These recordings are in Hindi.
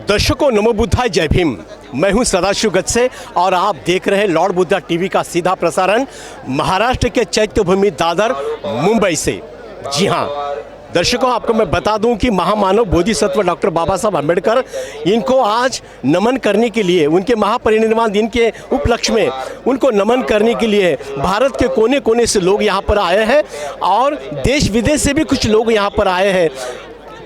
दर्शकों नमो बुद्धाय, जय भीम। मैं हूं सदाशिव गच्छे और आप देख रहे हैं लॉर्ड बुद्धा टीवी का सीधा प्रसारण महाराष्ट्र के चैत्यभूमि दादर मुंबई से। जी हां दर्शकों, आपको मैं बता दूं कि महामानव बोधिसत्व डॉक्टर बाबा साहब अम्बेडकर, इनको आज नमन करने के लिए, उनके महापरिनिर्वाण दिन के उपलक्ष्य में उनको नमन करने के लिए भारत के कोने कोने से लोग यहाँ पर आए हैं और देश विदेश से भी कुछ लोग यहाँ पर आए हैं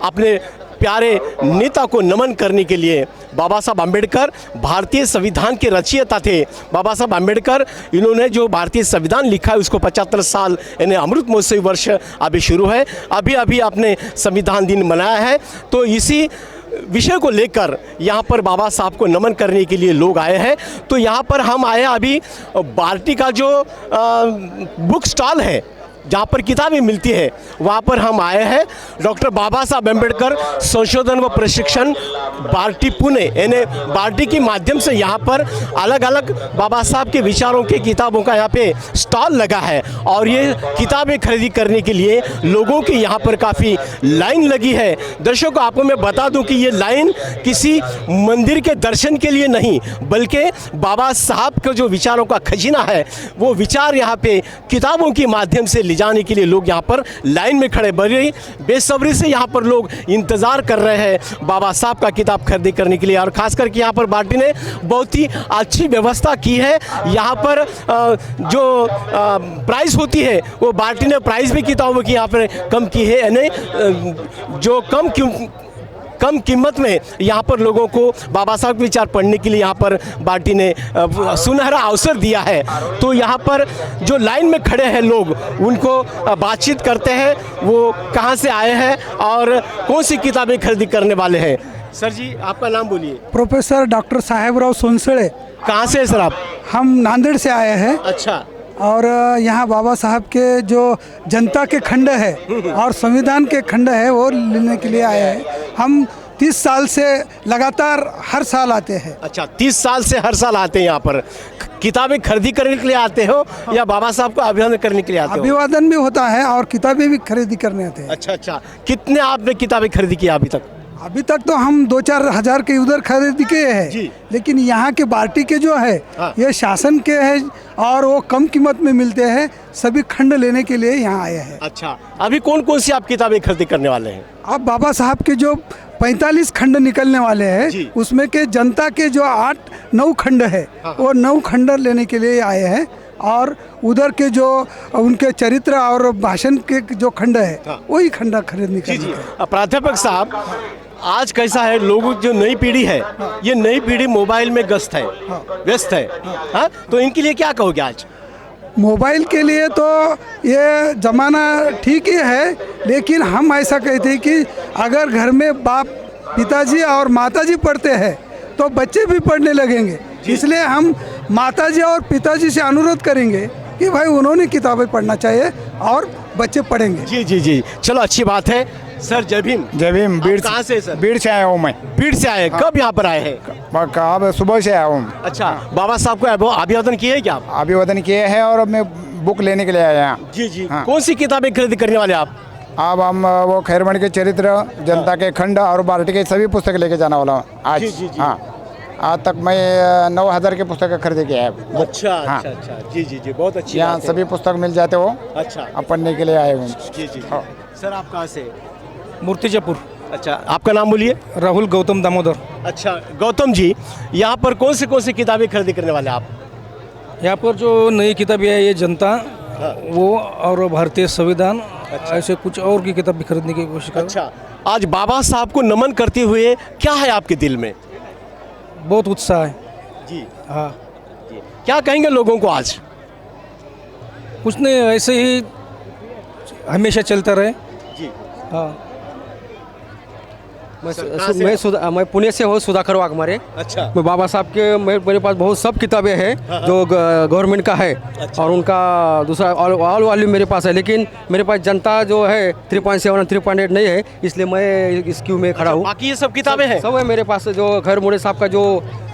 अपने प्यारे नेता को नमन करने के लिए। बाबा साहब अम्बेडकर भारतीय संविधान के रचयिता थे। बाबा साहब अम्बेडकर, इन्होंने जो भारतीय संविधान लिखा है उसको 75 साल यानी अमृत महोत्सवी वर्ष अभी शुरू है, अभी आपने संविधान दिन मनाया है। तो इसी विषय को लेकर यहाँ पर बाबा साहब को नमन करने के लिए लोग आए हैं। तो यहाँ पर हम आए अभी बार्टी का जो बुक स्टॉल है जहाँ पर किताबें मिलती है, वहाँ पर हम आए हैं। डॉक्टर बाबा साहब अम्बेडकर संशोधन व प्रशिक्षण बार्टी पुणे, यानी बार्टी के माध्यम से यहाँ पर अलग अलग बाबा साहब के विचारों के किताबों का यहाँ पे स्टॉल लगा है और ये किताबें खरीदी करने के लिए लोगों की यहाँ पर काफ़ी लाइन लगी है। दर्शकों, आपको मैं बता दूं कि ये लाइन किसी मंदिर के दर्शन के लिए नहीं, बल्कि बाबा साहब के जो विचारों का खजीना है, वो विचार यहाँ पे किताबों के माध्यम से जाने के लिए लोग यहाँ पर लाइन में खड़े, बड़ी बेसब्री से यहाँ पर लोग इंतज़ार कर रहे हैं बाबा साहब का किताब खरीदी करने के लिए। और ख़ास करके यहाँ पर बार्टी ने बहुत ही अच्छी व्यवस्था की है। यहाँ पर जो प्राइस होती है वो बार्टी ने प्राइस भी किताबों की यहाँ पर कम की है, यानी जो कम कीमत में यहाँ पर लोगों को बाबा साहब के विचार पढ़ने के लिए यहाँ पर बार्टी ने सुनहरा अवसर दिया है। तो यहाँ पर जो लाइन में खड़े हैं लोग, उनको बातचीत करते हैं, वो कहाँ से आए हैं और कौन सी किताबें खरीदी करने वाले हैं। सर जी, आपका नाम बोलिए। Professor doctor Sahebrao Sonsade. कहाँ से है सर आप? हम नांदेड़ से आए हैं। अच्छा। और यहाँ बाबा साहब के जो जनता के खंड है और संविधान के खंड है वो लेने के लिए आए हैं। हम 30 साल से लगातार हर साल आते हैं। अच्छा, 30 साल से हर साल आते हैं यहाँ पर। किताबें खरीदी करने के लिए आते हो या बाबा साहब को अभिवादन करने के लिए आते हो? अभिवादन भी होता है और किताबें भी खरीदी करने आते हैं। अच्छा, कितने आपने किताबें खरीदी की अभी तक? अभी तक तो हम 2-4 हज़ार के उधर खरीदी के हैं, लेकिन यहाँ के बार्टी के जो है ये शासन के हैं और वो कम कीमत में मिलते हैं। सभी खंड लेने के लिए यहाँ आए हैं। अच्छा, अभी कौन कौन सी आप किताबें खरीदी करने वाले हैं? अब बाबा साहब के जो 45 खंड निकलने वाले हैं, उसमें के जनता के जो 8-9 खंड है, वो 9 खंड लेने के लिए आए हैं। और उधर के जो उनके चरित्र और भाषण के जो खंड है, वही खंड खरीदने के लिए। प्राध्यापक साहब, आज कैसा है, लोगों जो नई पीढ़ी है, ये नई पीढ़ी मोबाइल में व्यस्त है। हाँ, तो इनके लिए क्या कहोगे आज? मोबाइल के लिए तो ये ज़माना ठीक ही है, लेकिन हम ऐसा कहते हैं कि अगर घर में बाप, पिताजी और माताजी पढ़ते हैं तो बच्चे भी पढ़ने लगेंगे। इसलिए हम माताजी और पिताजी से अनुरोध करेंगे कि भाई उन्होंने किताबें पढ़ना चाहिए और बच्चे पढ़ेंगे। जी, चलो अच्छी बात है। सर जय भीम। जय भीम। बीड़ कहाँ से सर? बीड़ से आया हूँ मैं। बीड़ से आए? कब यहाँ पर आए हैं? कब? सुबह से आया हूँ। अच्छा, बाबा साहब को अभिवादन किए है क्या आप? अभिवादन किए हैं और अब मैं बुक लेने के लिए आया यहाँ। जी। कौन सी किताबें खरीदी करने वाले आप? अब हम वो खैरमणि के चरित्र, जनता के खंड और बार्टी के सभी पुस्तक लेके जाने वाला हूँ आज। हाँ, आज तक मैं 9,000 के पुस्तक खरीदे के आया। अच्छा। जी, बहुत अच्छी। यहाँ सभी पुस्तक मिल जाते हो। अच्छा, अब पढ़ने के लिए आए हूँ। जी। सर आप कहाँ से? मूर्तिजापुर। अच्छा, आपका नाम बोलिए। राहुल गौतम दामोदर। अच्छा गौतम जी, यहाँ पर कौन सी किताबें खरीदी करने वाले आप? यहाँ पर जो नई किताबें है, ये जनता वो और भारतीय संविधान, ऐसे कुछ और की किताब भी खरीदने की कोशिश कर। अच्छा, आज बाबा साहब को नमन करते हुए क्या है आपके दिल में? बहुत उत्साह है जी। हाँ जी। क्या कहेंगे लोगों को आज? कुछ नहीं, ऐसे ही हमेशा चलता रहे। जी। हाँ, मैं पुणे से हूँ, सुधाकर वाघमारे। अच्छा। मैं बाबा साहब के मेरे पास बहुत सब किताबें हैं जो गवर्नमेंट का है। अच्छा। और उनका दूसरा ऑल वॉल्यूम मेरे पास है, लेकिन मेरे पास जनता जो है 3.7 और 3.8 नहीं है, इसलिए मैं इस क्यू में खड़ा हूँ। बाकी ये सब किताबें हैं? सब है मेरे पास। जो खैरमणि साहब का जो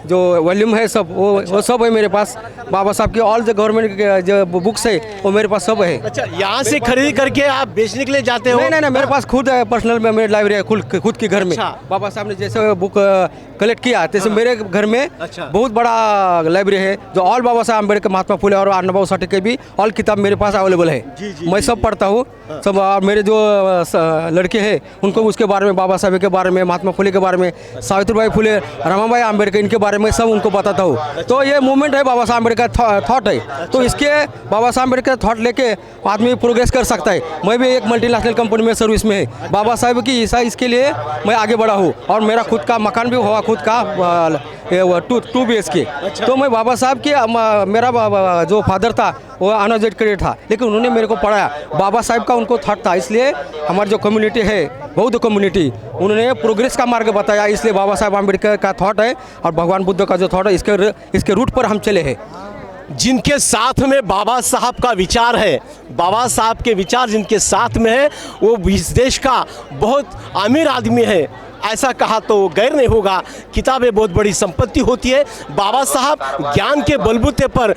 जो वॉल्यूम है सब वो सब है मेरे पास। बाबा साहब की ऑल द गवर्नमेंट के जो बुक्स है वो मेरे पास सब है। अच्छा, यहाँ से खरीद करके आप बेचने के लिए जाते हो? नहीं, मेरे पास खुद है, पर्सनल में मेरी लाइब्रेरी है खुद के घर में। अच्छा। बाबा साहब ने जैसे बुक कलेक्ट किया जैसे मेरे घर में अच्छा। बहुत बड़ा लाइब्रेरी है जो ऑल बाबा साहब अम्बेडकर, महात्मा फुले और अन्नाभाऊ साठे के भी ऑल किताब मेरे पास अवेलेबल है। मैं सब पढ़ता हूँ सब। और मेरे जो लड़के हैं उनको उसके बारे में, बाबा साहब के बारे में, महात्मा फुले के बारे में, सावित्रीबाई फुले, रमाबाई अम्बेडकर, इनके बारे में सब उनको बताता हूँ। तो ये मूवमेंट है बाबा साहब अम्बेडकर थॉट है, तो इसके बाबा साहब अम्बेडकर थॉट लेके आदमी प्रोग्रेस कर सकता है। मैं भी एक मल्टीनेशनल कंपनी में सर्विस में है, बाबा साहब की इसके लिए मैं आगे बढ़ा हूँ। और मेरा खुद का मकान भी हुआ, खुद का 2 BHK। तो मैं बाबा साहब की मेरा जो फादर था वो अनएजुकेटेड था, लेकिन उन्होंने मेरे को पढ़ाया। बाबा साहब का उनको थॉट था, इसलिए हमारी जो कम्युनिटी है, बौद्ध कम्युनिटी, उन्होंने प्रोग्रेस का मार्ग बताया। इसलिए बाबा साहब अम्बेडकर का थॉट है और भगवान बुद्ध का जो थॉट है, इसके रूट पर हम चले हैं। जिनके साथ में बाबा साहब का विचार है, बाबा साहब के विचार जिनके साथ में है, वो इस देश का बहुत अमीर आदमी है, ऐसा कहा तो गैर नहीं होगा। किताबें बहुत बड़ी संपत्ति होती है। बाबा साहब ज्ञान के बलबूते पर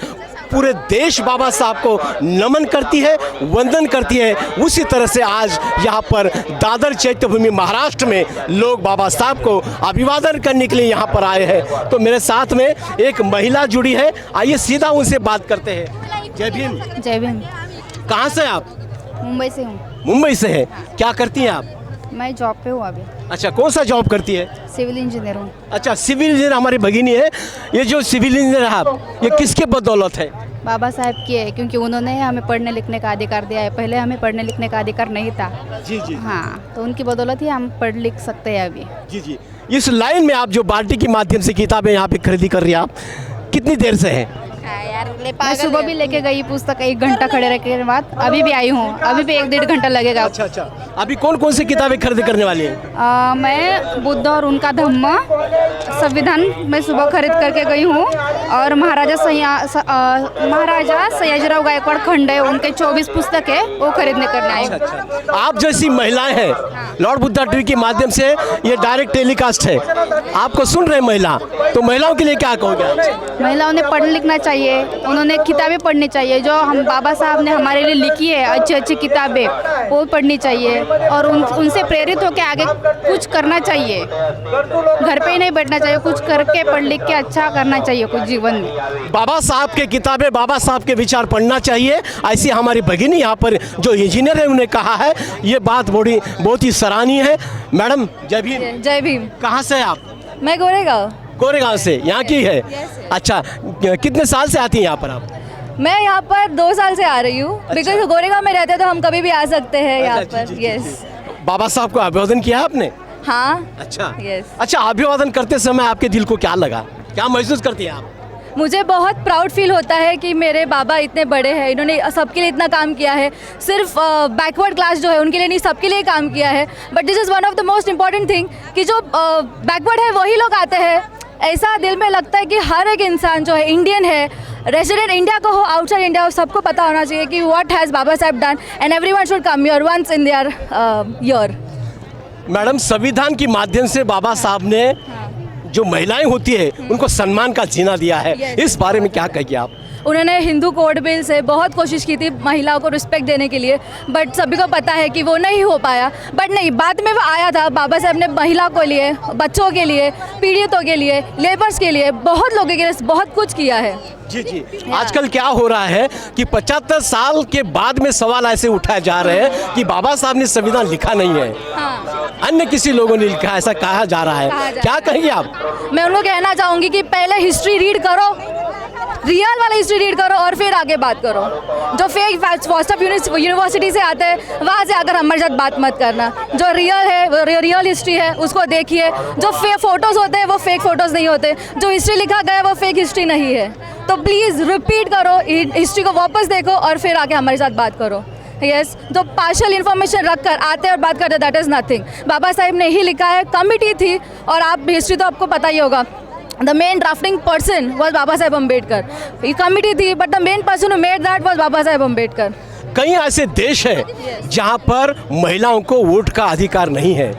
पूरे देश बाबा साहब को नमन करती है, वंदन करती है। उसी तरह से आज यहाँ पर दादर चैत्यभूमि महाराष्ट्र में लोग बाबा साहब को अभिवादन करने के लिए यहाँ पर आए हैं। तो मेरे साथ में एक महिला जुड़ी है, आइए सीधा उनसे बात करते हैं। जय भीम। जय भीम। कहाँ से आप? मुंबई से हूँ। मुंबई से है। क्या करती हैं आप? मैं जॉब पे हूँ अभी। अच्छा, कौन सा जॉब करती है? सिविल इंजीनियर हूँ। अच्छा, सिविल इंजीनियर हमारी भगिनी है। ये जो सिविल इंजीनियर है आप, ये किसके बदौलत है? बाबा साहब की है, क्योंकि उन्होंने हमें पढ़ने लिखने का अधिकार दिया है। पहले हमें पढ़ने लिखने का अधिकार नहीं था। जी जी। हाँ, तो उनकी बदौलत ही हम पढ़ लिख सकते हैं अभी। जी जी। इस लाइन में आप जो बाल्टी के माध्यम से किताबें यहाँ पे खरीदी कर रही हैं, आप कितनी देर से हैं? मैं सुबह भी लेके गई पुस्तक, 1 घंटा खड़े रखने के बाद अभी भी आई हूँ। अभी भी 1-1.5 घंटा लगेगा। अच्छा अच्छा। अभी कौन कौन सी किताबें खरीदी करने वाली हैं? मैं बुद्ध और उनका धम्म, संविधान मैं सुबह खरीद करके गई हूँ। और महाराजा सयाजीराव गायकवाड़ खंड है, उनके 24 पुस्तक है, वो खरीदने करने आई हूँ। आप जैसी महिलाएं हैं, लॉर्ड बुद्धा टीवी के माध्यम से ये डायरेक्ट टेलीकास्ट है, आपको सुन रहे महिला, तो महिलाओं के लिए क्या कहोगे? महिलाओं ने पढ़ना लिखना चाहिए, उन्होंने किताबें पढ़नी चाहिए। जो हम बाबा साहब ने हमारे लिए लिखी है अच्छी अच्छी किताबें, वो पढ़नी चाहिए और उनसे प्रेरित होकर आगे कुछ करना चाहिए। घर पे ही नहीं बैठना चाहिए, कुछ करके पढ़ लिख के अच्छा करना चाहिए कुछ जीवन में। बाबा साहब के किताबें, बाबा साहब के विचार पढ़ना चाहिए, ऐसी हमारी भगिनी यहाँ पर जो इंजीनियर है उन्हें कहा है। ये बात बहुत ही सराहनीय है। मैडम जय भीम। जय भीम। कहाँ से आप? मैं गोरेगांव। गोरेगांव से, यहाँ की है? अच्छा, कितने साल से आती हैं यहाँ पर आप? मैं यहाँ पर 2 साल से आ रही हूँ। बिकॉज गोरेगांव में रहते हैं तो हम कभी भी आ सकते हैं यहाँ पर। यस। बाबा साहब को अभिवादन किया आपने? हाँ। अच्छा। यस। अच्छा, अभिवादन करते समय आपके दिल को क्या लगा, क्या महसूस करती हैं आप? मुझे बहुत प्राउड फील होता है कि मेरे बाबा इतने बड़े हैं, इन्होंने सबके लिए इतना काम किया है। सिर्फ बैकवर्ड क्लास जो है उनके लिए नहीं, सबके लिए काम किया है। But this is one of the most important thing कि जो बैकवर्ड है वही लोग आते हैं। ऐसा दिल में लगता है कि हर एक इंसान जो है, इंडियन है, रेजिडेंट इंडिया को हो, आउटसाइड इंडिया हो, सबको पता होना चाहिए कि what has Baba Saheb done and everyone should come here once in their year. Madam, संविधान के माध्यम से बाबा साहब ने जो महिलाएं होती है उनको सम्मान का जीना दिया है। इस बारे में क्या कहिए आप? उन्होंने हिंदू कोड बिल से बहुत कोशिश की थी महिलाओं को रिस्पेक्ट देने के लिए, बट सभी को पता है कि वो नहीं हो पाया। बट नहीं, बाद में वो आया था। बाबा साहब ने महिला को लिए, बच्चों के लिए, पीड़ितों के लिए, लेबर्स के लिए, बहुत लोगों के लिए बहुत कुछ किया है। जी जी। आजकल क्या हो रहा है कि 75 साल के बाद में सवाल ऐसे उठाए जा रहे हैं कि बाबा साहब ने संविधान लिखा नहीं है, अन्य किसी लोगों ने लिखा, ऐसा कहा जा रहा है। क्या कहेंगे आप? मैं उनको कहना चाहूँगी कि पहले हिस्ट्री रीड करो, रियल वाला हिस्ट्री रीड करो और फिर आगे बात करो। जो फेक व्हाट्सएप यूनिवर्सिटी से आते हैं वहाँ से आकर हमारे साथ बात मत करना। जो रियल है, वो रियल हिस्ट्री है, उसको देखिए। जो फेक फ़ोटोज़ होते हैं वो फेक फ़ोटोज़ नहीं होते। जो हिस्ट्री लिखा गया वो फेक हिस्ट्री नहीं है। तो प्लीज़ रिपीट करो, हिस्ट्री को वापस देखो और फिर आके हमारे साथ बात करो। यस, जो पार्शियल इन्फॉर्मेशन रख कर आते और बात करते, दैट इज़ नथिंग। बाबा साहब ने ही लिखा है, कमिटी थी, और आप हिस्ट्री तो आपको पता ही होगा। The main drafting person was Baba Saheb Ambedkar. ये कमिटी थी, but the main person who made that was Baba Saheb Ambedkar. कई ऐसे देश हैं जहां पर महिलाओं को वोट का अधिकार नहीं है।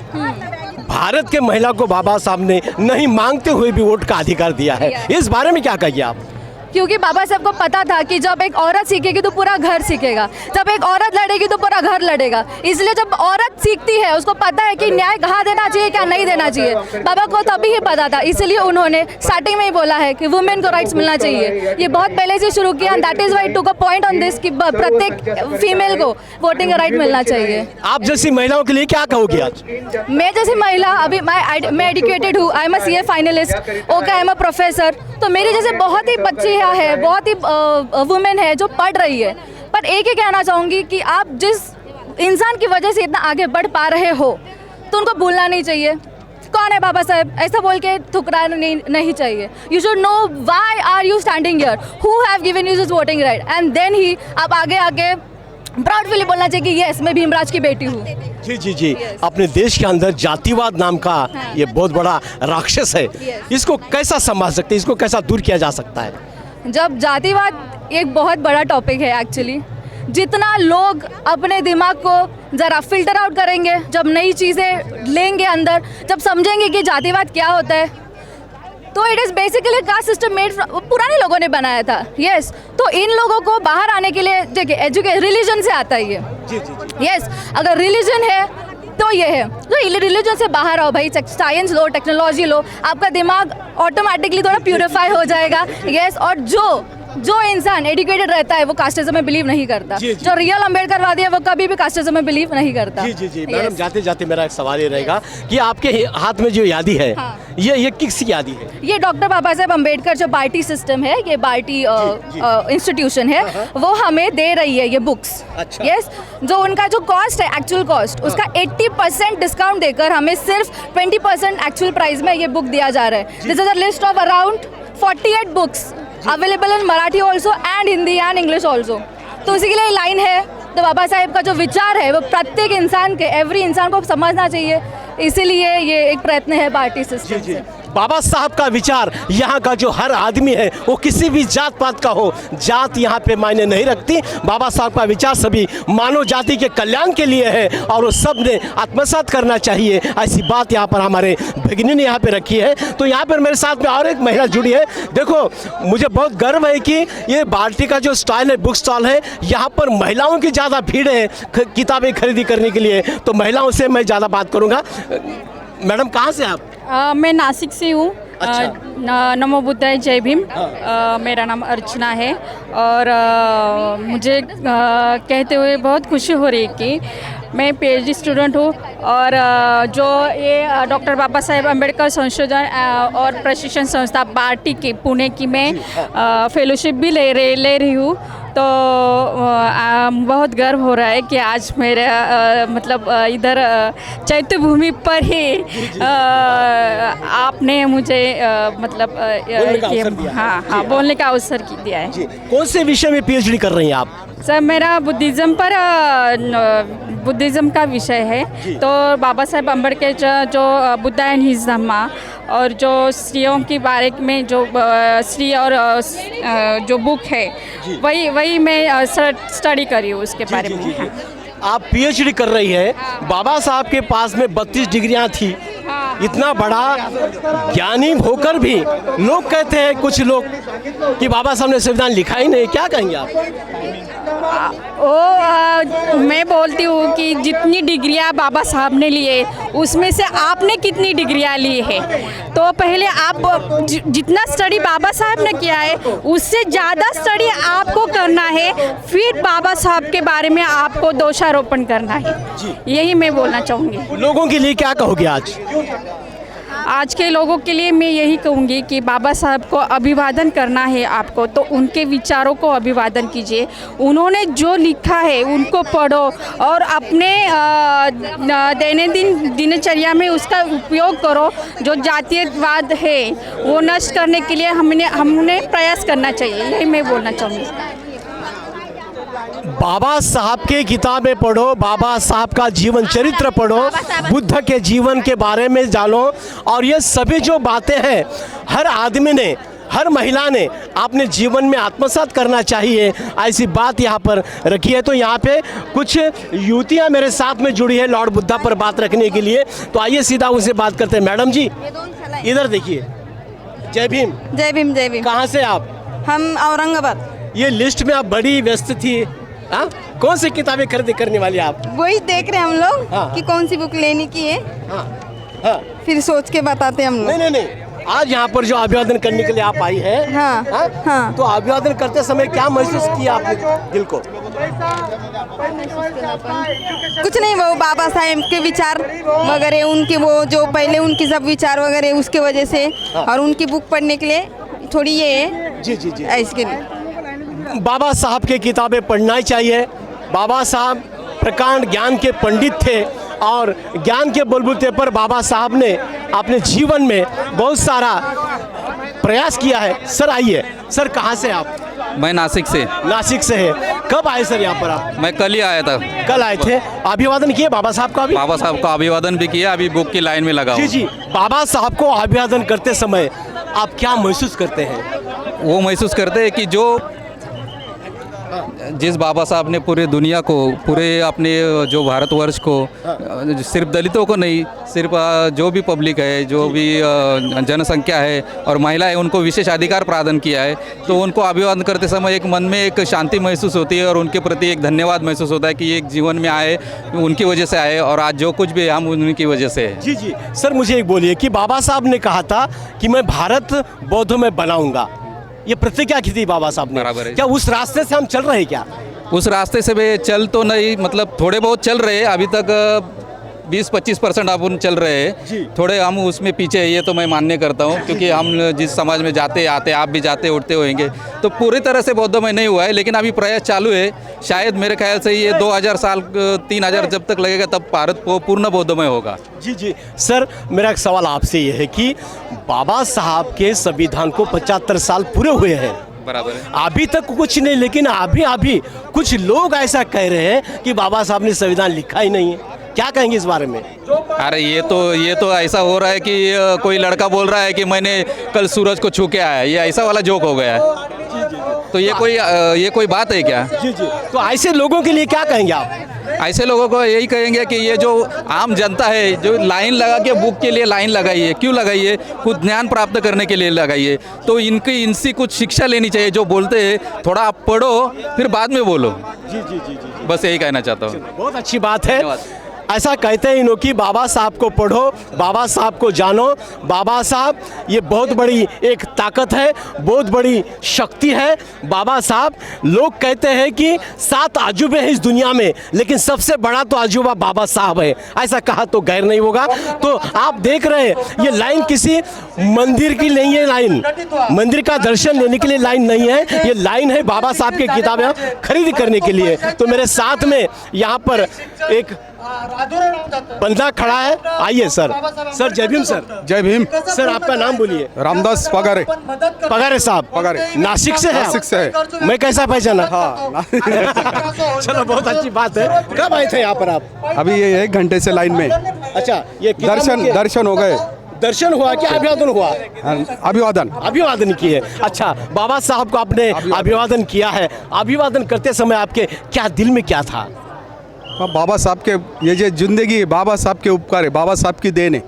भारत के महिला को बाबा साहब ने नहीं मांगते हुए भी वोट का अधिकार दिया है, इस बारे में क्या कहिए आप? क्योंकि बाबा साहब को पता था कि जब एक औरत सीखेगी तो पूरा घर सीखेगा, जब एक औरत लड़ेगी तो पूरा घर लड़ेगा। इसलिए जब औरत सीखती है उसको पता है कि न्याय कहाँ देना चाहिए, क्या नहीं देना चाहिए। बाबा को तभी ही पता था, इसलिए उन्होंने स्टार्टिंग में ही बोला है कि वुमेन को राइट्स मिलना चाहिए। ये बहुत पहले से शुरू किया, that is why took a point on this कि प्रत्येक फीमेल को वोटिंग का राइट मिलना चाहिए। आप जैसी महिलाओं के लिए क्या कहोगे आज? मैं जैसी महिला, अभी मैं एजुकेटेड हूँ, I am a CA finalist, okay I am a professor, तो मेरे जैसे बहुत ही बच्चे है, बहुत ही वुमेन है जो पढ़ रही है। पर एक ही कहना चाहूँगी कि आप जिस इंसान की वजह से इतना आगे बढ़ पा रहे हो तो उनको भूलना नहीं चाहिए। कौन है बाबा साहब, ऐसा बोल के ठुकराना नहीं चाहिए। You should know why are you standing here, who have given you this voting right, and then ही आप आगे प्राउडफुली बोलना चाहिए कि यस मैं भीमराज की बेटी हूँ। जी जी जी, अपने देश के अंदर जातिवाद नाम का ये बहुत बड़ा राक्षस है, इसको कैसा संभाल सकते हैं, इसको कैसा दूर किया जा सकता है? जब जातिवाद एक बहुत बड़ा टॉपिक है एक्चुअली, जितना लोग अपने दिमाग को ज़रा फिल्टर आउट करेंगे, जब नई चीज़ें लेंगे अंदर, जब समझेंगे कि जातिवाद क्या होता है, तो it is basically caste system made, पुराने लोगों ने बनाया था। यस, तो इन लोगों को बाहर आने के लिए देखिए रिलीजन से आता है ये। यस, अगर रिलीजन है तो ये है, तो रिलीजन से बाहर आओ भाई, साइंस लो, टेक्नोलॉजी लो, आपका दिमाग ऑटोमेटिकली थोड़ा प्यूरिफाई हो जाएगा। यस, और जो इंसान एजुकेटेड रहता है वो कास्टिज्म में बिलीव नहीं करता। जो रियल अम्बेडकरवादी है वो कभी भी कास्टिज्म में बिलीव नहीं करता। जी जी जी मैडम, जाते जाते मेरा एक सवाल ये रहेगा कि आपके हाथ में जो यादी है, ये किस यादी है? ये डॉक्टर बाबा साहेब अम्बेडकर जो बार्टी सिस्टम है, ये बार्टी इंस्टीट्यूशन है, वो हमें दे रही है ये बुक्स। अच्छा। यस, जो उनका जो कॉस्ट है, एक्चुअल कॉस्ट, उसका 80% डिस्काउंट देकर हमें सिर्फ 20% एक्चुअल प्राइस में ये बुक दिया जा रहा है। This is a list of around 48 books available in Marathi also and Hindi and English also. तो उसी के लिए लाइन है। तो बाबा साहेब का जो विचार है वो प्रत्येक इंसान के, एवरी इंसान को समझना चाहिए, इसीलिए ये एक प्रयत्न है पार्टी सिस्टम से। बाबा साहब का विचार, यहाँ का जो हर आदमी है वो किसी भी जात पात का हो, जात यहाँ पे मायने नहीं रखती। बाबा साहब का विचार सभी मानव जाति के कल्याण के लिए है और वो सब ने आत्मसात करना चाहिए, ऐसी बात यहाँ पर हमारे भगिनी ने यहाँ पे रखी है। तो यहाँ पर मेरे साथ में और एक महिला जुड़ी है। देखो, मुझे बहुत गर्व है कि ये बाल्टी का जो स्टॉल है, बुक स्टॉल है, यहाँ पर महिलाओं की ज़्यादा भीड़ है किताबें खरीदी करने के लिए, तो महिलाओं से मैं ज़्यादा बात करूँगा। मैडम, कहाँ से आप? मैं नासिक से हूँ। अच्छा। नमो बुद्धाय, जय भीम। मेरा नाम अर्चना है और मुझे कहते हुए बहुत खुशी हो रही है कि मैं PhD स्टूडेंट हूँ और जो ये डॉक्टर बाबा साहेब अम्बेडकर संशोधन और प्रशिक्षण संस्था बार्टी की पुणे की मैं फेलोशिप भी ले रही हूँ। तो बहुत गर्व हो रहा है कि आज मेरे मतलब इधर चैत्य भूमि पर ही आपने मुझे मतलब हाँ बोलने का अवसर दिया है। कौन से विषय में PhD कर रही हैं आप? सर, मेरा बुद्धिज़्म पर बुद्धिज़्म का विषय है। तो बाबा साहेब अम्बेडकर जो बुद्धा एंड हिज धम्मा और जो स्त्रियों के बारे में जो स्त्री और जो बुक है वही मैं स्टडी करी हूँ उसके बारे में। आप PhD कर रही है। बाबा साहब के पास में 32 डिग्रियां थी, इतना बड़ा ज्ञानी होकर भी लोग कहते हैं, कुछ लोग, कि बाबा साहब ने संविधान लिखा ही नहीं। क्या कहेंगे आप? मैं बोलती हूँ कि जितनी डिग्रियाँ बाबा साहब ने लिए उसमें से आपने कितनी डिग्रियाँ ली है। तो पहले आप जितना स्टडी बाबा साहब ने किया है उससे ज़्यादा स्टडी आपको करना है, फिर बाबा साहब के बारे में आपको दोषारोपण करना है। यही मैं बोलना चाहूँगी। लोगों के लिए क्या कहोगे आज? आज के लोगों के लिए मैं यही कहूँगी कि बाबा साहब को अभिवादन करना है आपको, तो उनके विचारों को अभिवादन कीजिए। उन्होंने जो लिखा है उनको पढ़ो और अपने दैनंदिन दिनचर्या में उसका उपयोग करो। जो जातीयवाद है वो नष्ट करने के लिए हमने प्रयास करना चाहिए, यही मैं बोलना चाहूँगी। बाबा साहब के किताबें पढ़ो, बाबा साहब का जीवन चरित्र पढ़ो, बुद्ध के जीवन के बारे में जानो, और ये सभी जो बातें हैं हर आदमी ने हर महिला ने अपने जीवन में आत्मसात करना चाहिए, ऐसी बात यहाँ पर रखी है। तो यहाँ पे कुछ युवतियाँ मेरे साथ में जुड़ी है लॉर्ड बुद्धा पर बात रखने के लिए, तो आइए सीधा उनसे बात करते हैं। मैडम जी इधर देखिए। जय भीम। जय भीम जय भीम। कहाँ से आप? हम औरंगाबाद। ये लिस्ट में आप बड़ी व्यस्त थी, हाँ? कौन सी किताबें खरीदी करने वाली आप? वही देख रहे हैं हम लोग हाँ। कि कौन सी बुक लेने की है, हाँ हाँ। फिर सोच के बताते हैं हम लोग। नहीं, आज यहाँ पर जो अभिवादन करने के लिए आप आई है, हाँ, हाँ? हाँ। तो अभिवादन करते समय क्या महसूस किया आपने दिल को? कुछ नहीं, वो बाबा साहेब के विचार वगैरह, उनके वो जो पहले उनकी सब विचार वगैरह उसके वजह से, और उनकी बुक पढ़ने के लिए थोड़ी ये है। जी जी जी। इसके लिए बाबा साहब की किताबें पढ़ना ही चाहिए। बाबा साहब प्रकांड ज्ञान के पंडित थे और ज्ञान के बलबूते पर बाबा साहब ने अपने जीवन में बहुत सारा प्रयास किया है। सर आइए। सर कहाँ से आप? मैं नासिक से। नासिक से है। कब आए सर यहाँ पर आप? मैं कल ही आया था। कल आए थे। अभिवादन किए बाबा साहब का? बाबा साहब का अभिवादन भी किया, अभी बुक की लाइन में लगा जी हूँ। जी। बाबा साहब को अभिवादन करते समय आप क्या महसूस करते हैं? वो महसूस करते हैं कि जिस बाबा साहब ने पूरे दुनिया को, पूरे अपने जो भारतवर्ष को, सिर्फ दलितों को नहीं, सिर्फ जो भी पब्लिक है, जो भी जनसंख्या है और महिलाएं, उनको विशेष अधिकार प्रदान किया है, तो उनको अभिवादन करते समय एक मन में एक शांति महसूस होती है और उनके प्रति एक धन्यवाद महसूस होता है कि एक जीवन में आए, उनकी वजह से आए और आज जो कुछ भी है हम उनकी वजह से है। जी जी। सर मुझे एक बोलिए कि बाबा साहब ने कहा था कि मैं भारत बौद्धों में बनाऊंगा, ये प्रतिज्ञा की थी बाबा साहब ने, बराबर है। क्या उस रास्ते से हम चल रहे हैं क्या? उस रास्ते से भी चल तो नहीं, मतलब थोड़े बहुत चल रहे हैं, अभी तक 20-25% अपन चल रहे हैं, थोड़े हम उसमें पीछे है, ये तो मैं मान्य करता हूँ, क्योंकि हम जिस समाज में जाते आते, आप भी जाते उठते होंगे, तो पूरी तरह से बौद्धमय नहीं हुआ है, लेकिन अभी प्रयास चालू है। शायद मेरे ख्याल से ये 2000 साल 3000 जब तक लगेगा तब भारत पूर्ण बौद्धमय होगा। जी जी। सर मेरा एक सवाल आपसे ये है कि बाबा साहब के संविधान को 75 साल पूरे हुए हैं, बराबर है। अभी तक कुछ नहीं, लेकिन अभी कुछ लोग ऐसा कह रहे हैं कि बाबा साहब ने संविधान लिखा ही नहीं है। क्या कहेंगे इस बारे में? अरे ये तो ऐसा हो रहा है कि कोई लड़का बोल रहा है कि मैंने कल सूरज को छू के आया, ये ऐसा वाला जोक हो गया है। तो ये कोई बात है क्या? जी जी। तो ऐसे लोगों के लिए क्या कहेंगे आप? ऐसे लोगों को यही कहेंगे कि ये जो आम जनता है, जो लाइन लगा के बुक के लिए लाइन लगाई है, क्यों लगाई है? खुद ज्ञान प्राप्त करने के लिए लगाई है, तो इनसे कुछ शिक्षा लेनी चाहिए। जो बोलते हैं थोड़ा आप पढ़ो फिर बाद में बोलो। जी जी जी जी। बस यही कहना चाहता हूँ। बहुत अच्छी बात है। ऐसा कहते हैं इन्हों की बाबा साहब को पढ़ो, बाबा साहब को जानो। बाबा साहब ये बहुत बड़ी एक ताकत है, बहुत बड़ी शक्ति है। बाबा साहब, लोग कहते हैं कि 7 अजूबे हैं इस दुनिया में, लेकिन सबसे बड़ा तो अजूबा बाबा साहब है, ऐसा कहा तो गैर नहीं होगा। तो आप देख रहे हैं ये लाइन किसी मंदिर की नहीं है, लाइन मंदिर का दर्शन लेने के लिए लाइन नहीं है, ये लाइन है बाबा साहब की किताबें खरीद करने के लिए। तो मेरे साथ में यहाँ पर एक बंदा खड़ा है। आइए सर। सर जय भीम। सर जय भीम। सर आपका नाम बोलिए। रामदास पगारे। पगारे साहब। पगारे। नासिक से है? नासिक से है। मैं कैसा पहचाना? हाँ। चलो बहुत अच्छी बात है। कब आए थे यहाँ पर आप? अभी ये 1 घंटे से लाइन में। अच्छा, ये दर्शन हो गए। दर्शन हुआ क्या अभिवादन हुआ? अभिवादन किए। अच्छा, बाबा साहब को आपने अभिवादन किया है, अभिवादन करते समय आपके क्या दिल में क्या था? बाबा साहब के ये जो जिंदगी, बाबा साहब के उपकार है, बाबा साहब की देन है,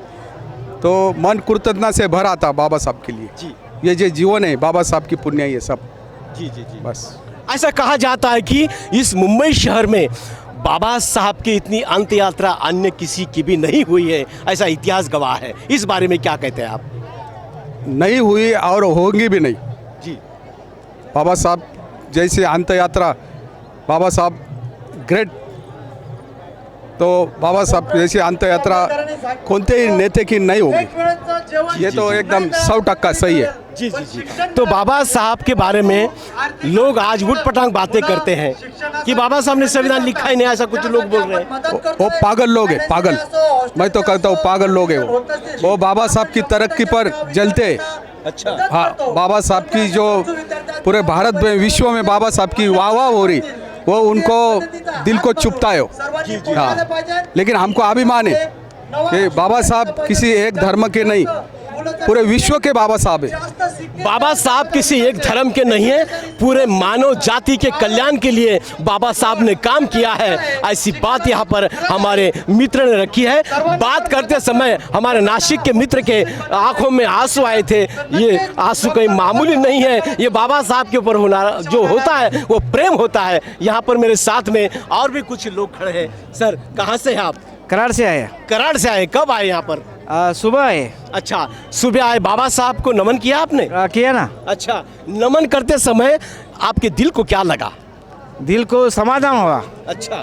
तो मन कृतज्ञता से भर आता बाबा साहब के लिए। जी। ये जो जीवन है बाबा साहब की पुण्य है ये सब। जी जी जी। बस ऐसा कहा जाता है कि इस मुंबई शहर में बाबा साहब की इतनी अंत यात्रा अन्य किसी की भी नहीं हुई है, ऐसा इतिहास गवाह है। इस बारे में क्या कहते हैं आप? नहीं हुई और होंगी भी नहीं। जी। बाबा साहब जैसे अंत यात्रा, बाबा साहब ग्रेट, तो बाबा साहब जैसी अंत यात्रा कोणत्याही नेते की नहीं होगी, ये तो एकदम 100% सही है। जी जी जी। तो बाबा साहब के बारे में लोग आज उटपटांग बातें करते हैं कि बाबा साहब ने संविधान लिखा ही नहीं, ऐसा कुछ लोग बोल रहे हैं। वो पागल लोग है, पागल। मैं तो कहता हूँ पागल लोग है वो बाबा साहब की तरक्की पर जलते। अच्छा। हाँ, बाबा साहब की जो पूरे भारत में, विश्व में बाबा साहब की वाह हो रही, वो उनको दिल को चुभता है। हाँ, लेकिन हमको अभिमान है कि बाबा साहब किसी एक धर्म के नहीं, पूरे विश्व के बाबा साहब है। बाबा साहब किसी एक धर्म के नहीं है, पूरे मानव जाति के कल्याण के लिए बाबा साहब ने काम किया है। ऐसी बात यहाँ पर हमारे मित्र ने रखी है। बात करते समय हमारे नासिक के मित्र के आंखों में आंसू आए थे। ये आंसू कोई मामूली नहीं है, ये बाबा साहब के ऊपर होना जो होता है वो प्रेम होता है। यहाँ पर मेरे साथ में और भी कुछ लोग खड़े हैं। सर, कहाँ से हैं आप? करार से आए। कराड़ से आए। कब आए यहाँ पर? सुबह आए। अच्छा, सुबह आए। बाबा साहब को नमन किया आपने? किया ना। अच्छा, नमन करते समय आपके दिल को क्या लगा? दिल को समाधान हुआ। अच्छा,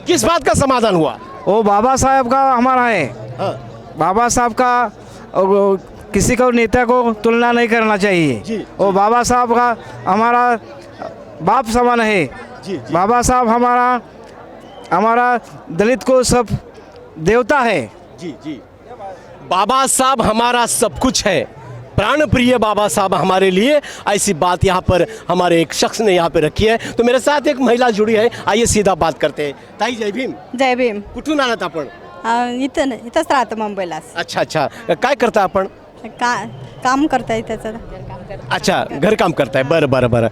किस बात का समाधान हुआ? वो बाबा साहब का हमारा है। हाँ। बाबा साहब का किसी को नेता को तुलना नहीं करना चाहिए जी। वो बाबा साहब का हमारा बाप समान है। जी। बाबा साहब हमारा दलित को सब देवता है। जी जी, बाबा साहब हमारा सब कुछ है, प्राण प्रिय बाबा साहब हमारे लिए। ऐसी बात यहाँ पर हमारे एक शख्स ने यहाँ पे रखी है। तो मेरे साथ एक महिला जुड़ी है, आइए सीधा बात करते हैं। ताई, जय भीम. जय भीम. कुठून आलात आपण? इथंच राहतो मुंबईलाच. अच्छा अच्छा, काय करता आपण? काम करताय त्याचं. अच्छा, घर काम करताय. बरं बरं बरं.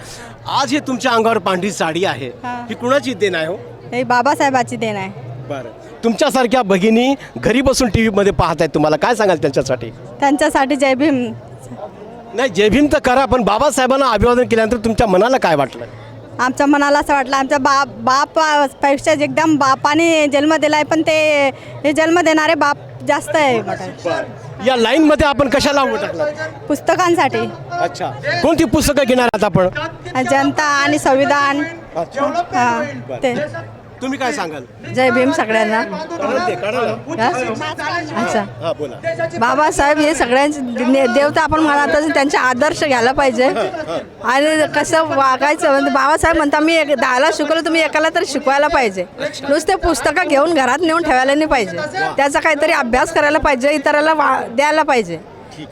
आज हे तुमच्या अंगावर पांढरी साडी आहे, ही कुणाची देण आहे हो? हे बाबासाहेबाची देण आहे. बरं, तुमच्यासारख्या भगिनी घरी बसून टी व्हीमध्ये पाहत आहेत, तुम्हाला काय सांगाल त्यांच्यासाठी? त्यांच्यासाठी जय भीम. नाही, जय भीम तर करा, पण बाबासाहेबांना अभिवादन केल्यानंतर तुमच्या मनाला काय वाटलं? आमच्या मनाला असं वाटलं आमच्या बापापेक्षा एकदम बापाने जन्म दिलाय, पण ते हे जन्म देणारे बाप जास्त आहे. या लाईन मध्ये आपण कशाला उभं टाकलं? पुस्तकांसाठी. अच्छा, कोणती पुस्तकं घेणार आहात आपण? जनता आणि संविधान. ते तुम्ही काय सांगाल? जय भीम सगळ्यांना. अच्छा, बाबासाहेब हे सगळ्यांचे देवता आपण म्हणत असून त्यांचे आदर्श घ्यायला पाहिजे आणि कसं वागायचं. म्हणजे बाबासाहेब म्हणता मी 10ला शिकवलं, तुम्ही एकाला तरी शिकवायला पाहिजे. नुसते पुस्तकं घेऊन घरात नेऊन ठेवायला नाही पाहिजे, त्याचा काहीतरी अभ्यास करायला पाहिजे, इतराला द्यायला पाहिजे.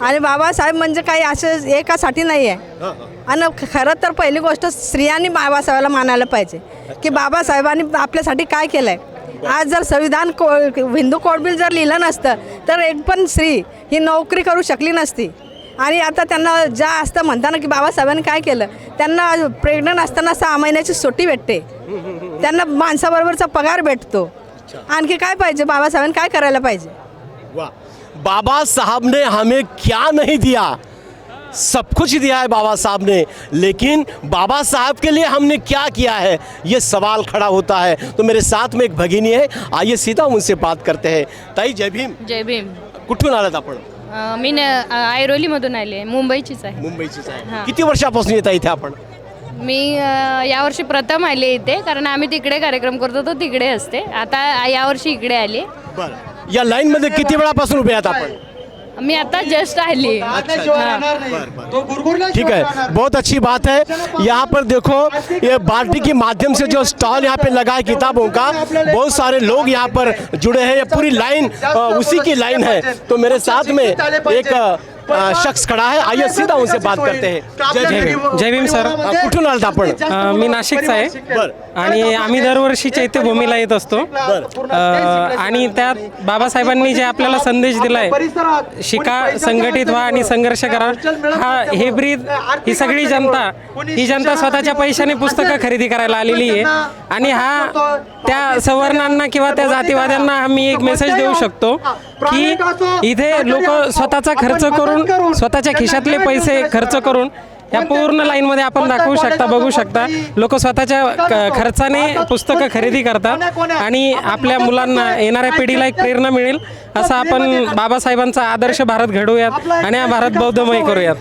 आणि बाबासाहेब म्हणजे काही असं एकासाठी नाही आहे. आणि खरं तर पहिली गोष्ट स्त्रियांनी बाबासाहेबाला मानायला पाहिजे की बाबासाहेबांनी आपल्यासाठी काय केलं आहे. आज जर संविधान हिंदू कोड बिल जर लिहिलं नसतं तर एक पण स्त्री ही नोकरी करू शकली नसती. आणि आता त्यांना ज्या असतं म्हणताना की बाबासाहेबांनी काय केलं, त्यांना प्रेग्नंट असताना 6 महिन्याची सुट्टी भेटते, त्यांना माणसाबरोबरचा पगार भेटतो. आणखी काय पाहिजे? बाबासाहेबांनी काय करायला पाहिजे? वाह, बाबा साहब ने हमें क्या नहीं दिया, सब कुछ दिया है बाबा साहब ने, लेकिन बाबा साहब के लिए हमने क्या किया है, ये सवाल खड़ा होता है. तो मेरे साथ में एक भगिनी है, आइए सीधा उनसे बात करते हैं. ताई, जय भीम. जय भीम. कुठून आलात आपण? मी ऐरोलीमधून आले, मुंबईचीच आहे. मुंबईचीच आहे. हां. किती वर्षापासून येता इथे आपण? मी यावर्षी प्रथम आले इथे, कारण आम्ही तिकडे कार्यक्रम करतो तो तिकडे असते. आता यावर्षी इकडे आले. बरं, या लाईन मध्ये किती वेळापासून उभे आहात आपण? मी आता जस्ट आली. ठीक है, बहुत अच्छी बात है. यहाँ पर देखो, ये बाल्टी के माध्यम से जो स्टॉल यहाँ पे लगा है किताबों का, बहुत सारे लोग यहाँ पर जुड़े हैं. ये पूरी लाइन उसी की लाइन है. तो मेरे साथ में एक शख्स खड़ा है, आइए सीधा उनसे बात करते हैं. जय भीम. जय भीम सर. कुठून आलात आपण? मी नाशिकचा आहे. बरं. आणि आम्ही दरवर्षी चैत्यभूमीला येत असतो. आणि त्यात बाबासाहेबांनी जे आपल्याला संदेश दिलाय, शिका, संघटित व्हा आणि संघर्ष करा. हे ब्रीद ही सगळी जनता, ही जनता स्वतःच्या पैशाने पुस्तकं खरेदी करायला आलेली आहे. आणि हा त्या सवर्णांना किंवा त्या जातीवाद्यांना आम्ही एक मेसेज देऊ शकतो की इथे लोक स्वतःचा खर्च करून, स्वतःच्या खिशातले पैसे खर्च करून, या पूर्ण लाईनमध्ये आपण दाखवू शकता, बघू शकता, लोक स्वतःच्या खर्चाने पुस्तकं खरेदी करतात. आणि आपल्या मुलांना, येणाऱ्या पिढीला एक प्रेरणा मिळेल असं आपण बाबासाहेबांचा आदर्श भारत घडवूयात आणि हा भारत बौद्धमय करूयात.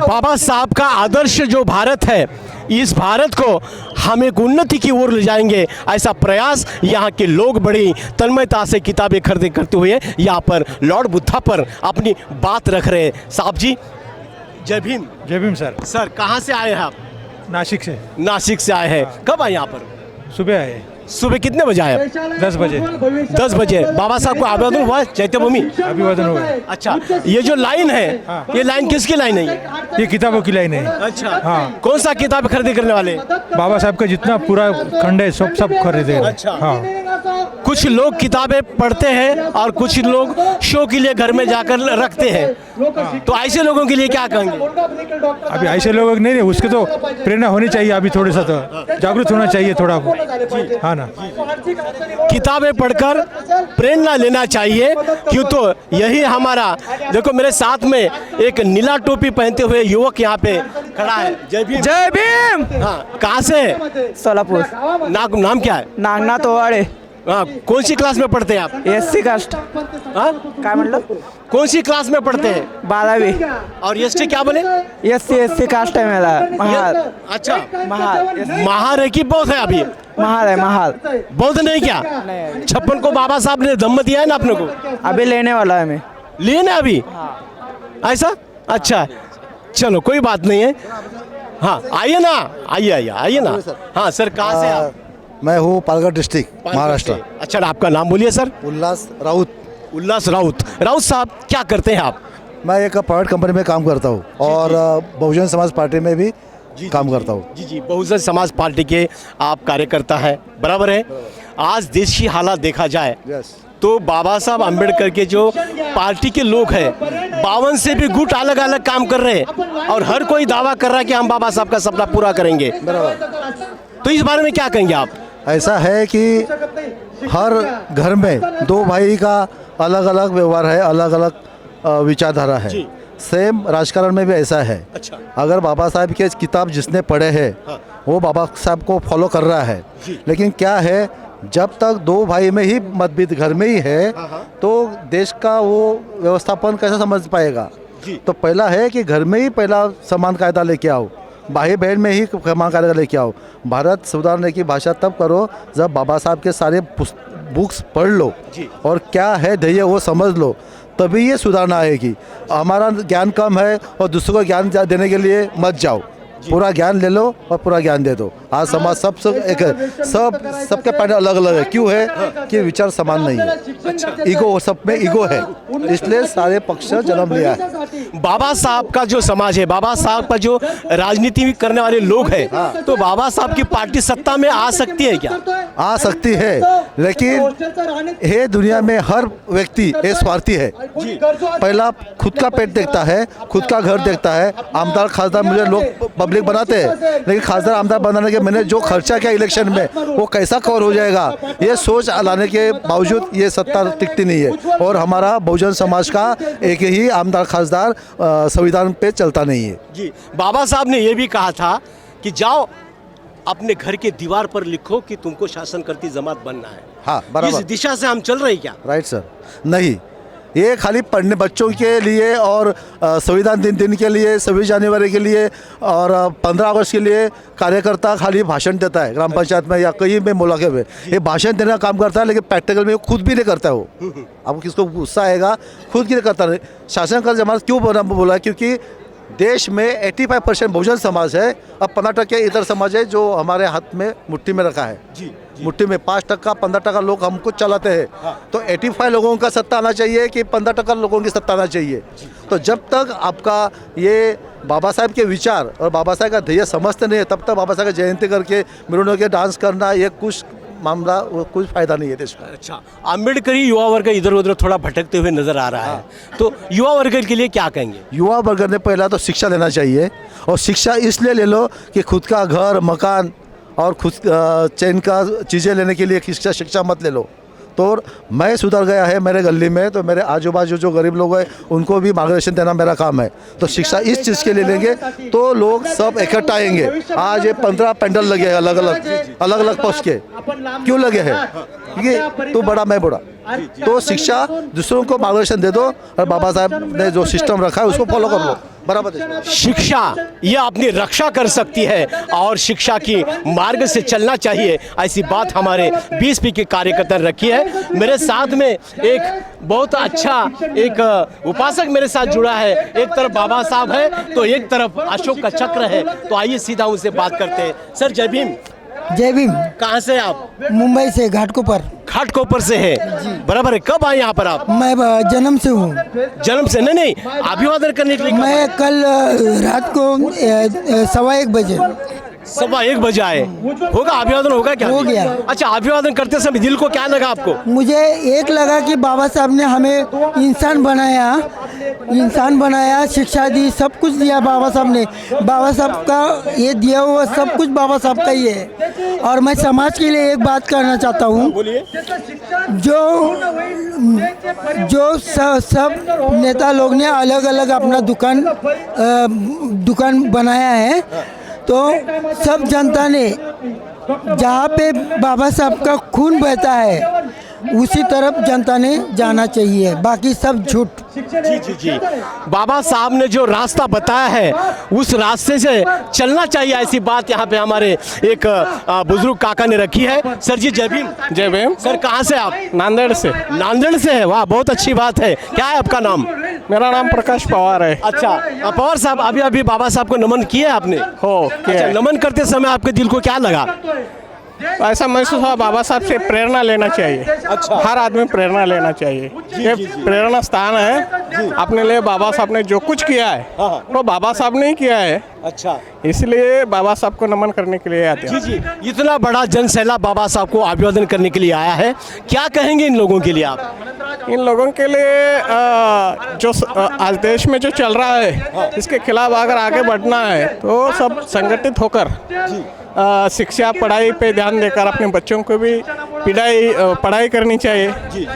बाबा साहब का आदर्श जो भारत है, इस भारत को हम एक उन्नति की ओर ले जाएंगे, ऐसा प्रयास यहाँ के लोग बड़ी तन्मयता से किताबें खरीदे करते हुए यहाँ पर लॉर्ड बुद्धा पर अपनी बात रख रहे हैं. साहब जी, जय भीम. जय भीम सर. सर, कहाँ से आए हैं आप? नासिक से. नासिक से आए हैं. कब आए यहाँ पर? सुबह आए. सुबह कितने बजे आए? 10 बजे. 10 बजे. बाबा साहब को अभिवादन हुआ चैत्यभूमि? अभिवादन हुआ. अच्छा, ये जो लाइन है, ये लाइन किसकी लाइन है? ये किताबों की लाइन है. अच्छा, हाँ. कौन सा किताब खरीदी करने वाले? बाबा साहब का जितना पूरा खंड है सब खरीदे. अच्छा. हाँ. कुछ लोग किताबें पढ़ते हैं और कुछ लोग शो के लिए घर में जाकर रखते हैं, तो ऐसे लोगों के लिए क्या कहेंगे? अभी ऐसे लोग नहीं उसके तो प्रेरणा होनी चाहिए, अभी थोड़ा सा तो जागरूक होना चाहिए थोड़ा, हाँ ना। किताबें पढ़कर प्रेरणा लेना चाहिए, क्यों तो यही हमारा, देखो मेरे साथ में एक नीला टोपी पहनते हुए युवक यहाँ पे खड़ा है। जय भीम। जय भीम। हाँ, कहाँ से? सोलापुर। नाम क्या है? नागनाथ ओवाडे। हाँ, कौन सी क्लास में पढ़ते हैं आप? SC caste. हाँ, काय म्हणलं? कौन सी क्लास में पढ़ते हैं? 12वीं। और एसटी क्या बोले? एससी कास्ट है मेरा। महाल। अच्छा, महाल। महार है कि बौद्ध है अभी? महाल है, महाल। बौद्ध नहीं क्या? 56 को बाबा साहब ने धम्म दिया है ना अपने को? अभी लेने वाला है मैं। लेने अभी? ऐसा? अच्छा, चलो कोई बात नहीं है। हाँ, आइए ना, आइए ना। हाँ सर, कहाँ से आप? मैं हूँ पालघर डिस्ट्रिक्ट, महाराष्ट्र। अच्छा, आपका नाम बोलिए सर। उल्लास राउत। उल्लास राउत। राउत साहब, क्या करते हैं आप? मैं एक प्राइवेट कंपनी में काम करता हूँ और बहुजन समाज पार्टी में भी काम करता हूँ। जी, बहुजन समाज पार्टी के आप कार्यकर्ता हैं, बराबर है। आज देश की हालात देखा जाए तो बाबा साहब अम्बेडकर के जो पार्टी के लोग हैं 52 से भी गुट अलग अलग काम कर रहे हैं और हर कोई दावा कर रहा है कि हम बाबा साहब का सपना पूरा करेंगे। तो इस बारे में क्या कहेंगे आप? ऐसा है कि हर घर में दो भाई का अलग अलग व्यवहार है, अलग अलग विचारधारा है। सेम राजकारण में भी ऐसा है। अच्छा। अगर बाबा साहब के किताब जिसने पढ़े हैं वो बाबा साहब को फॉलो कर रहा है, लेकिन क्या है, जब तक दो भाई में ही मतभेद घर में ही है तो देश का वो व्यवस्थापन कैसे समझ पाएगा? तो पहला है कि घर में ही पहला समान कायदा लेके आओ, भाई बहन में ही समान कायदा लेके आओ। भारत सुधारने की भाषा तब करो जब बाबा साहब के सारे बुक्स पढ़ लो और क्या है ध्येय वो समझ लो, तभी ये सुधारना आएगी। हमारा ज्ञान कम है और दूसरों को ज्ञान देने के लिए मत जाओ, पूरा ज्ञान ले लो और पूरा ज्ञान दे दो। आज समाज सब एक है, सबके पैटर्न अलग अलग है। क्यों है? कि विचार समान नहीं है। ईगो, सब में ईगो है, इसलिए सारे पक्ष जन्म लिया है। बाबा साहब का जो समाज है, बाबा साहब का जो राजनीति करने वाले लोग हैं, तो बाबा साहब की पार्टी सत्ता में आ सकती है क्या? आ सकती है, लेकिन ये दुनिया में हर व्यक्ति ये स्वार्थी है। पहला खुद का पेट देखता है, खुद का घर देखता है। आमदार खासदार मुझे लोग पब्लिक बनाते हैं, लेकिन खासदार आमदार बनाने के मैंने जो खर्चा किया इलेक्शन में वो कैसा कवर हो जाएगा, ये सोच लाने के बावजूद ये सत्ता टिकती नहीं है। और हमारा बहुजन समाज का एक ही आमदार खासदार संविधान पे चलता नहीं है। जी, बाबा साहब ने ये भी कहा था कि जाओ अपने घर के दीवार पर लिखो कि तुमको शासन करती जमात बनना है। हाँ, बराबर। इस दिशा से हम चल रहे हैं क्या? Right sir. नहीं, ये खाली पढ़ने बच्चों के लिए और संविधान दिन के लिए, 26 जनवरी के लिए और 15 अगस्त के लिए कार्यकर्ता खाली भाषण देता है ग्राम पंचायत में या कहीं में मुलाके में। ये भाषण देने का काम करता है, लेकिन प्रैक्टिकल में खुद भी नहीं करता है। वो आपको किसको गुस्सा आएगा, खुद की नहीं करता। नहीं, शासन का जमानत क्यों बोला? क्योंकि देश में 85% बहुजन समाज है, अब 15% इतर समाज है जो हमारे हाथ में मुट्ठी में रखा है। जी, मुट्ठी में 5%, 15% लोग हमको चलाते हैं। तो 85 लोगों का सत्ता आना चाहिए कि 15% लोगों की सत्ता आना चाहिए। तो जब तक आपका ये बाबा साहब के विचार और बाबा साहब का ध्येय समझते नहीं है, तब तक बाबा साहब की जयंती करके मिलों के डांस करना ये कुछ मामला, वो कुछ फायदा नहीं है देश का। अच्छा, अम्बेडकरी युवा वर्ग इधर उधर थोड़ा भटकते हुए नजर आ रहा है, तो युवा वर्ग के लिए क्या कहेंगे? युवा वर्ग ने पहला तो शिक्षा लेना चाहिए, और शिक्षा इसलिए ले लो कि खुद का घर, मकान और खुद चैन का चीज़ें लेने के लिए शिक्षा मत ले लो। तो मैं सुधर गया है मेरे गली में, तो मेरे आजू बाजू जो गरीब लोग हैं उनको भी मार्गदर्शन देना मेरा काम है। तो शिक्षा इस चीज़ के लिए लेंगे तो लोग सब इकट्ठा आएंगे। आज ये 15 पेंडल लगे हैं अलग अलग पक्ष के। क्यों लगे हैं? क्योंकि तू बड़ा मैं बड़ा। तो शिक्षा दूसरों को मार्गदर्शन दे दो और बाबा साहब ने जो सिस्टम रखा है उसको फॉलो कर लो। बराबर। शिक्षा ये अपनी रक्षा कर सकती है और शिक्षा की मार्ग से चलना चाहिए, ऐसी बात हमारे बीएसपी के कार्यकर्ता ने रखी है। मेरे साथ में एक बहुत अच्छा एक उपासक मेरे साथ जुड़ा है। एक तरफ बाबा साहब है तो एक तरफ अशोक का चक्र है। तो आइए सीधा उनसे बात करते हैं। सर जय भीम। जय भीम। कहाँ से आप? मुंबई से, घाटकोपर। घाटकोपर से है, बराबर है। कब आए यहाँ पर आप? मैं जन्म से हूँ। जन्म से? नहीं, अभिवादन करने के लिए। मैं कल रात को 1:15 बजे। 1:15 बजे आए, होगा अभिवादन होगा क्या? हो गया। अच्छा, अभिवादन करते समय दिल को क्या लगा आपको? मुझे एक लगा कि बाबा साहब ने हमें इंसान बनाया, शिक्षा दी, सब कुछ दिया बाबा साहब ने। बाबा साहब का ये दिया हुआ सब कुछ बाबा साहब का ही है। और मैं समाज के लिए एक बात करना चाहता हूँ, जो सब नेता लोग ने अलग अलग अपना दुकान बनाया है, तो सब जनता ने जहाँ पे बाबा साहब का खून बहता है उसी तरफ जनता ने जाना चाहिए, बाकी सब झूठ। जी जी जी, बाबा साहब ने जो रास्ता बताया है उस रास्ते से चलना चाहिए, ऐसी बात यहाँ पे हमारे एक बुजुर्ग काका ने रखी है। सर जी जय भीम। जय भीम। सर कहाँ से आप? नांदेड़ से। नांदेड़ से है, वाह बहुत अच्छी बात है। क्या है आपका नाम? मेरा नाम प्रकाश पवार है। अच्छा पवार साहब, अभी अभी बाबा साहब को नमन किया आपने? हो अच्छा, नमन करते समय आपके दिल को क्या लगा? ऐसा महसूस हुआ बाबा साहब से प्रेरणा लेना चाहिए। अच्छा, हर आदमी प्रेरणा लेना चाहिए। ये प्रेरणा स्थान है। अपने लिए बाबा साहब ने जो कुछ किया है वो बाबा साहब ने ही किया है। अच्छा, इसलिए बाबा साहब को नमन करने के लिए आते हैं। जी जी, इतना बड़ा जनसैलाब बाबा साहब को अभिवादन करने के लिए आया है, क्या कहेंगे इन लोगों के लिए आप? इन लोगों के लिए जो आज देश में जो चल रहा है इसके खिलाफ अगर आगे बढ़ना है तो सब संगठित होकर शिक्षा पढ़ाई पे ध्यान देकर अपने बच्चों को भी पढ़ाई करनी चाहिए।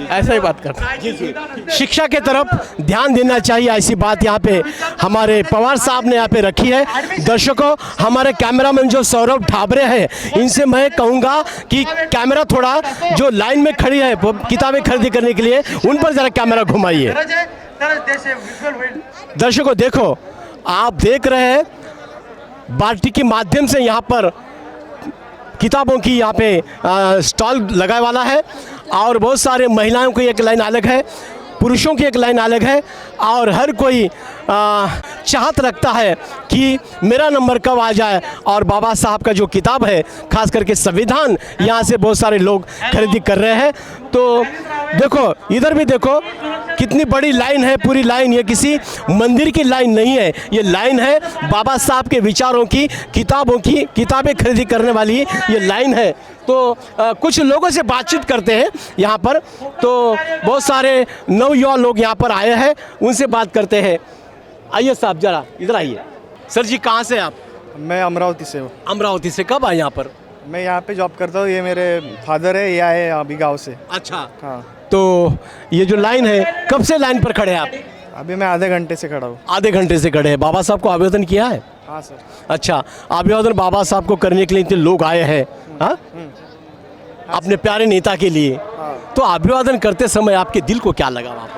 ऐसा ही बात करते हैं। जी जी, शिक्षा के तरफ ध्यान देना चाहिए, ऐसी बात यहाँ पे हमारे पवार साहब ने यहाँ पे रखी है। दर्शकों, हमारे कैमरामैन जो सौरभ ढाबरे हैं, इनसे मैं कहूँगा कि कैमरा थोड़ा जो लाइन में खड़ी है किताबें खरीदी करने के लिए, उन पर जरा कैमरा घुमाइए। दर्शकों देखो, आप देख रहे हैं बाल्टी के माध्यम से यहाँ पर किताबों की यहाँ पे स्टॉल लगाए वाला है, और बहुत सारे महिलाओं की एक लाइन अलग है, पुरुषों की एक लाइन अलग है, और हर कोई चाहत रखता है कि मेरा नंबर कब आ जाए। और बाबा साहब का जो किताब है, खास करके संविधान, यहाँ से बहुत सारे लोग खरीदी कर रहे हैं। तो देखो, इधर भी देखो कितनी बड़ी लाइन है, पूरी लाइन। ये किसी मंदिर की लाइन नहीं है, ये लाइन है बाबा साहब के विचारों की, किताबों की, किताबें खरीदी करने वाली ये लाइन है। तो कुछ लोगों से बातचीत करते हैं यहाँ पर। तो बहुत सारे नवयुवा लोग यहाँ पर आए हैं, उनसे बात करते हैं। आइए साहब, जरा इधर आइए। सर जी कहाँ से आप? मैं अमरावती से हूँ। अमरावती से कब आए यहाँ पर? मैं यहाँ पे जॉब करता हूँ, ये मेरे फादर है, ये आए अभी गाँव से। अच्छा, हाँ। तो ये जो लाइन है, कब से लाइन पर खड़े हैं आप? अभी मैं आधे घंटे से खड़ा हूँ। आधे घंटे से खड़े हैं। बाबा साहब को अभिवादन किया है? हाँ सर। अच्छा, अभिवादन बाबा साहब को करने के लिए इतने लोग आए हैं, हाँ, अपने प्यारे नेता के लिए। तो अभिवादन करते समय आपके दिल को क्या लगा वहाँ पर?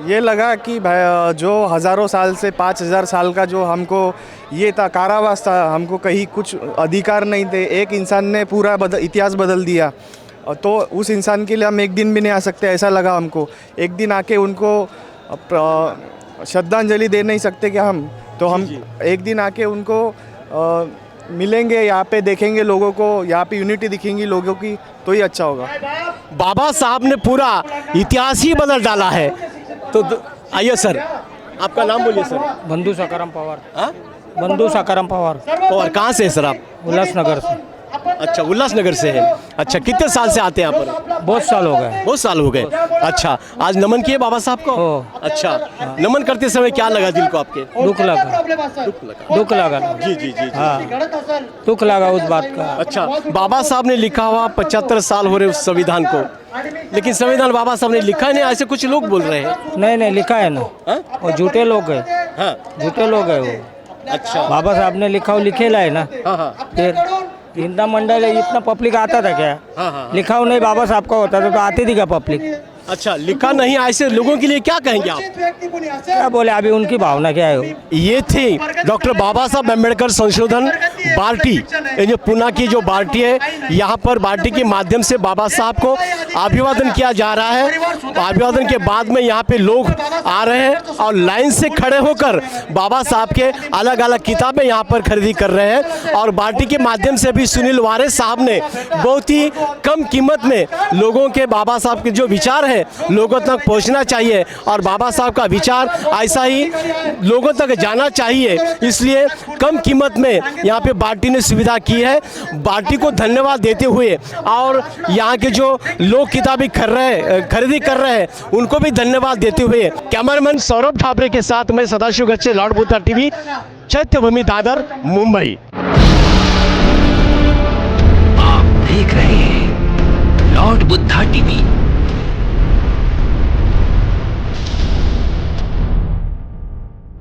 ये लगा कि भाई जो हज़ारों साल से 5000 साल का जो हमको ये था, कारावास था, हमको कहीं कुछ अधिकार नहीं थे, एक इंसान ने पूरा इतिहास बदल दिया। तो उस इंसान के लिए हम एक दिन भी नहीं आ सकते, ऐसा लगा हमको। एक दिन आके उनको श्रद्धांजलि दे नहीं सकते क्या हम? तो हम एक दिन आके उनको मिलेंगे, यहाँ पे देखेंगे लोगों को, यहाँ पे यूनिटी दिखेंगी लोगों की, तो ही अच्छा होगा। बाबा साहब ने पूरा इतिहास ही बदल डाला है। तो आइए सर, आपका नाम बोलिए सर। बंधु सकाराम पवार। बंधु सकाराम पवार। और कहाँ से है सर आप? उल्लासनगर से। अच्छा, उल्लासनगर से है। अच्छा, कितने साल से आते हैं यहाँ पर? बहुत साल हो गए। बहुत साल हो गए। अच्छा, आज नमन किए बाबा साहब को? अच्छा, नमन करते समय क्या लगा दिल को आपके? दुख लगा। दुख लगा। जी जी जी, दुख लगा उस बात का। अच्छा, बाबा साहब ने लिखा हुआ 75 साल हो रहे उस संविधान को, लेकिन संविधान बाबा साहब ने लिखा नहीं, ऐसे कुछ लोग बोल रहे हैं। नहीं लिखा है ना, वो झूठे लोग है। झूठे लोग है वो। अच्छा, बाबा साहब ने लिखा, लिखेला है ना। फिर हिंदा मंडल इतना पब्लिक आता था क्या? लिखा नहीं बाबा साहब का होता तो आती थी क्या पब्लिक? अच्छा, लिखा नहीं, ऐसे लोगों के लिए क्या कहेंगे आप? क्या बोले, अभी उनकी भावना क्या है? ये थी डॉक्टर बाबा साहब अम्बेडकर संशोधन बाल्टी, ये जो पुणे की जो बाल्टी है, यहाँ पर बाल्टी के माध्यम से बाबा साहब को अभिवादन किया जा रहा है। अभिवादन के बाद में यहाँ पे लोग आ रहे हैं और लाइन से खड़े होकर बाबा साहब के अलग अलग किताबें यहाँ पर खरीदी कर रहे हैं। और बाल्टी के माध्यम से भी सुनील वारिस साहब ने बहुत ही कम कीमत में लोगों के बाबा साहब के जो विचार हैं लोगों तक पहुँचना चाहिए और बाबा साहब का विचार ऐसा ही लोगों तक जाना चाहिए, इसलिए कम कीमत में यहाँ पे बाल्टी ने सुविधा की है। बाल्टी को धन्यवाद देते हुए और यहाँ के जो लोग किताबें खरीदी कर रहे हैं उनको भी धन्यवाद देते हुए कैमरामैन सौरभ ठाकरे के साथ मैं सदाशिव गच्छे, लॉर्ड बुद्धा टीवी, चैत्यभूमि दादर, मुंबई। आप देख रहे हैं लॉर्ड बुद्धा टीवी।